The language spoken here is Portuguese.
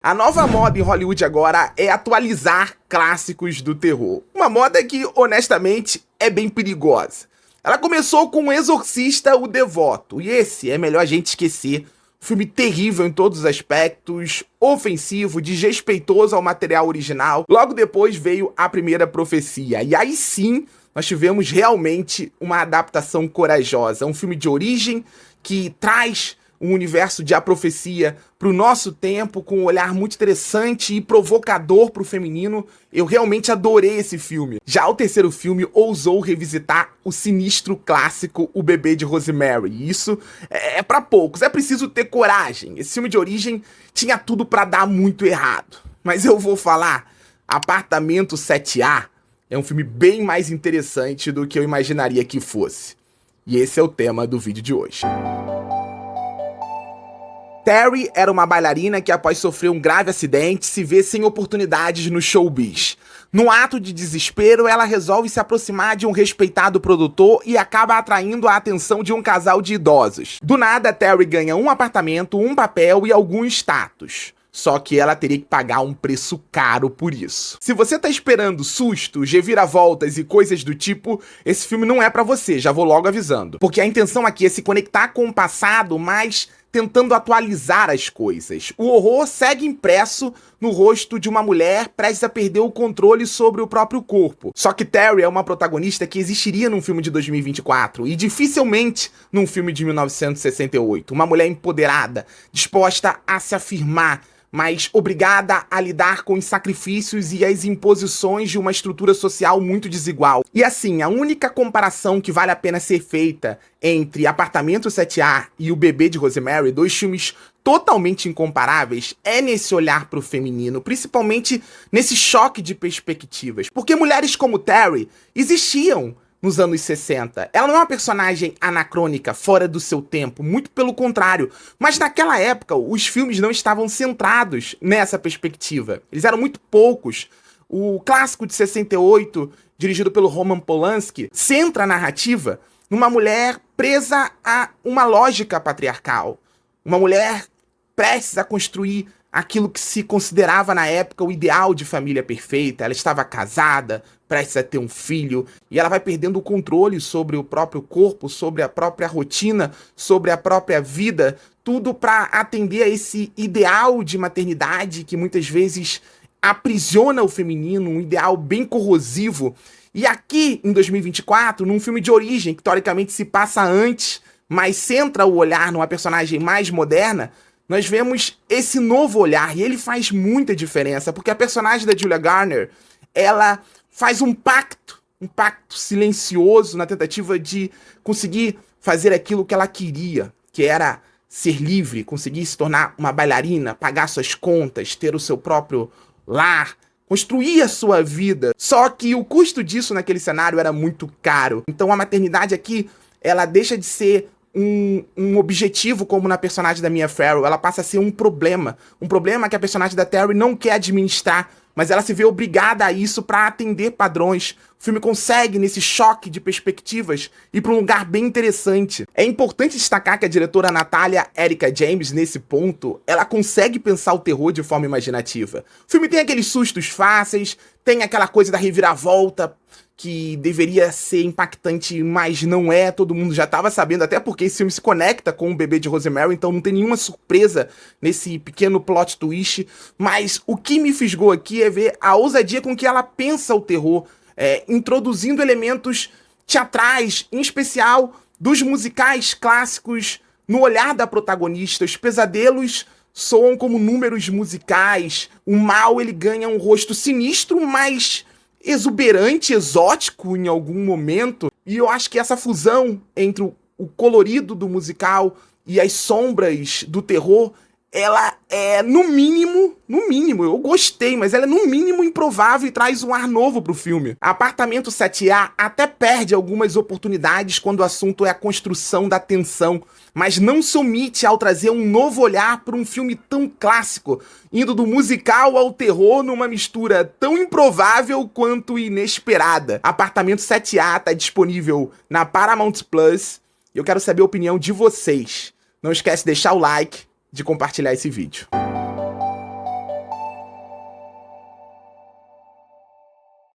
A nova moda em Hollywood agora é atualizar clássicos do terror. Uma moda que, honestamente, é bem perigosa. Ela começou com O Exorcista, o Devoto, e esse é melhor a gente esquecer. Filme terrível em todos os aspectos, ofensivo, desrespeitoso ao material original. Logo depois veio A Primeira Profecia, e aí sim nós tivemos realmente uma adaptação corajosa. Um filme de origem que traz um universo de A Profecia para o nosso tempo, com um olhar muito interessante e provocador para o feminino. Eu realmente adorei esse filme. Já o terceiro filme ousou revisitar o sinistro clássico O Bebê de Rosemary. E isso é para poucos, é preciso ter coragem. Esse filme de origem tinha tudo para dar muito errado. Mas eu vou falar, Apartamento 7A é um filme bem mais interessante do que eu imaginaria que fosse. E esse é o tema do vídeo de hoje. Terry era uma bailarina que, após sofrer um grave acidente, se vê sem oportunidades no showbiz. Num ato de desespero, ela resolve se aproximar de um respeitado produtor e acaba atraindo a atenção de um casal de idosos. Do nada, Terry ganha um apartamento, um papel e algum status. Só que ela teria que pagar um preço caro por isso. Se você tá esperando sustos, reviravoltas e coisas do tipo, esse filme não é pra você, já vou logo avisando. Porque a intenção aqui é se conectar com o passado, mas tentando atualizar as coisas. O horror segue impresso no rosto de uma mulher prestes a perder o controle sobre o próprio corpo. Só que Terry é uma protagonista que existiria num filme de 2024 e dificilmente num filme de 1968. Uma mulher empoderada, disposta a se afirmar, mas obrigada a lidar com os sacrifícios e as imposições de uma estrutura social muito desigual. E assim, a única comparação que vale a pena ser feita entre Apartamento 7A e O Bebê de Rosemary, dois filmes totalmente incomparáveis, é nesse olhar pro feminino, principalmente nesse choque de perspectivas. Porque mulheres como Terry existiam nos anos 60. Ela não é uma personagem anacrônica, fora do seu tempo, muito pelo contrário. Mas naquela época, os filmes não estavam centrados nessa perspectiva. Eles eram muito poucos. O clássico de 68, dirigido pelo Roman Polanski, centra a narrativa numa mulher presa a uma lógica patriarcal. Uma mulher prestes a construir aquilo que se considerava na época o ideal de família perfeita. Ela estava casada, prestes a ter um filho, e ela vai perdendo o controle sobre o próprio corpo, sobre a própria rotina, sobre a própria vida, tudo para atender a esse ideal de maternidade que muitas vezes aprisiona o feminino, um ideal bem corrosivo. E aqui, em 2024, num filme de origem, que teoricamente se passa antes, mas centra o olhar numa personagem mais moderna, nós vemos esse novo olhar, e ele faz muita diferença, porque a personagem da Julia Garner, ela faz um pacto silencioso na tentativa de conseguir fazer aquilo que ela queria, que era ser livre, conseguir se tornar uma bailarina, pagar suas contas, ter o seu próprio lar, construir a sua vida. Só que o custo disso naquele cenário era muito caro. Então a maternidade aqui, ela deixa de ser um objetivo como na personagem da Mia Farrow, ela passa a ser um problema que a personagem da Terry não quer administrar, mas ela se vê obrigada a isso para atender padrões. O filme consegue, nesse choque de perspectivas, ir para um lugar bem interessante. É importante destacar que a diretora Natalia Erica James, nesse ponto, ela consegue pensar o terror de forma imaginativa. O filme tem aqueles sustos fáceis, tem aquela coisa da reviravolta, que deveria ser impactante, mas não é, todo mundo já estava sabendo, até porque esse filme se conecta com O Bebê de Rosemary, então não tem nenhuma surpresa nesse pequeno plot twist, mas o que me fisgou aqui é ver a ousadia com que ela pensa o terror, introduzindo elementos teatrais, em especial dos musicais clássicos, no olhar da protagonista. Os pesadelos soam como números musicais, o mal ele ganha um rosto sinistro, mas exuberante, exótico em algum momento, e eu acho que essa fusão entre o colorido do musical e as sombras do terror, ela é no mínimo, eu gostei, mas ela é no mínimo improvável e traz um ar novo pro filme. Apartamento 7A até perde algumas oportunidades quando o assunto é a construção da tensão, mas não se omite ao trazer um novo olhar para um filme tão clássico, indo do musical ao terror numa mistura tão improvável quanto inesperada. Apartamento 7A tá disponível na Paramount Plus, e eu quero saber a opinião de vocês. Não esquece de deixar o like, de compartilhar esse vídeo.